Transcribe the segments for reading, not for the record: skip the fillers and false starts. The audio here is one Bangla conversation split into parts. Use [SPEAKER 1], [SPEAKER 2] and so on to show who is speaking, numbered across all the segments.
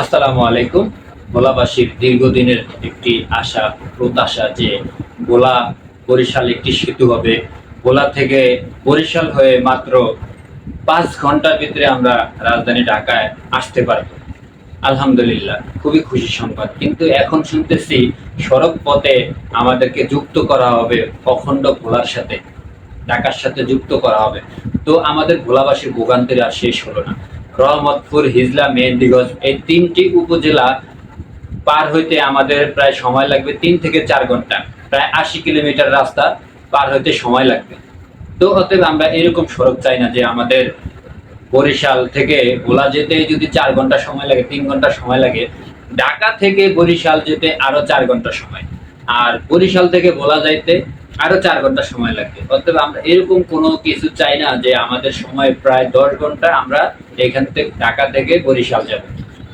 [SPEAKER 1] আসসালামু আলাইকুম। ভোলাবাসীর দীর্ঘদিনের একটি আশা প্রত্যাশা যে ভোলা বরিশাল একটি সেতু হবে। ভোলা থেকে বরিশাল হয়ে মাত্র 5 ঘন্টার ভিতরে আমরা রাজধানী ঢাকায় আসতে পারব। আলহামদুলিল্লাহ, খুবই খুশি সংবাদ। কিন্তু এখন শুনতেছি সড়ক পথে আমাদেরকে যুক্ত করা হবে অখণ্ড ভোলার সাথে, ঢাকার সাথে যুক্ত করা হবে। তো আমাদের ভোলাবাসীর ভোগান্তির আর শেষ হলো না। রহমতপুর, হিজলা, মেহেন্দিগঞ্জ এই 3টি উপজেলা পার হইতে আমাদের প্রায় সময় লাগবে 3 থেকে 4 ঘন্টা। প্রায় 80 কিলোমিটার রাস্তা পার হইতে সময় লাগবে। তো অতএব আমরা এরকম সড়ক চাই না যে আমাদের বরিশাল থেকে ভোলা যেতে যদি 4 ঘন্টা সময় লাগে, 3 ঘন্টা সময় লাগে, ঢাকা থেকে বরিশাল যেতে আরো 4 ঘন্টা সময়, আর বরিশাল থেকে ভোলা যাইতে আরো 4 ঘন্টা সময় লাগবে। অতএব আমরা এরকম কোনো কিছু চাই না যে আমাদের সময় প্রায় 10 ঘন্টা আমরা এখান থেকে ঢাকা থেকে বরিশাল যাব।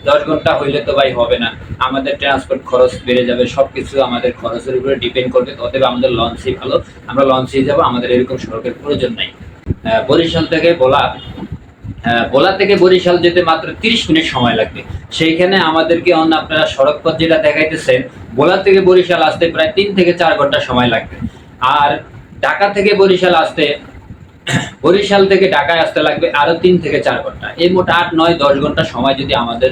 [SPEAKER 1] 10 ঘন্টা হইলে তো ভাই হবে না। আমাদের ট্রান্সপোর্ট খরচ বেড়ে যাবে, সবকিছু আমাদের খরচের উপরে ডিপেন্ড করবে। অতএব আমাদের লঞ্চই ভালো, আমরা লঞ্চেই যাব। আমাদের এরকম সড়কের প্রয়োজন নাই। বরিশাল থেকে ভোলা, ভোলা থেকে বরিশাল যেতে মাত্র 30 মিনিট সময় লাগবে। সেইখানে আমাদেরকে আপনারা সড়ক পথ যেটা দেখাইতেছেন, ভোলা থেকে বরিশাল আসতে প্রায় 3 থেকে 4 ঘন্টা সময় লাগবে। আর ঢাকা থেকে বরিশাল আসতে, বরিশাল থেকে ঢাকায় আসতে লাগবে আরো 3 থেকে 4 ঘন্টা। এই মোট 8, 9, 10 ঘন্টা সময় যদি আমাদের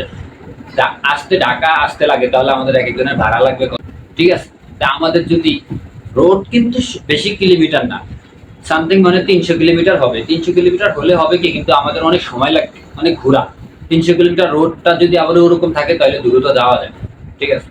[SPEAKER 1] আসতে, ঢাকা আসতে লাগে, তাহলে আমাদের এক একজনের ভাড়া লাগবে কত? ঠিক আছে। তা আমাদের যদি রোড কিন্তু বেশি কিলোমিটার না, সামথিং মানে 300 কিলোমিটার হবে। 300 কিলোমিটার হলে হবে কি, কিন্তু আমাদের অনেক সময় লাগবে, অনেক ঘোরা। 300 কিলোমিটার রোডটা যদি আবার ওরকম থাকে তাহলে দ্রুত যাওয়া যায়। ঠিক আছে।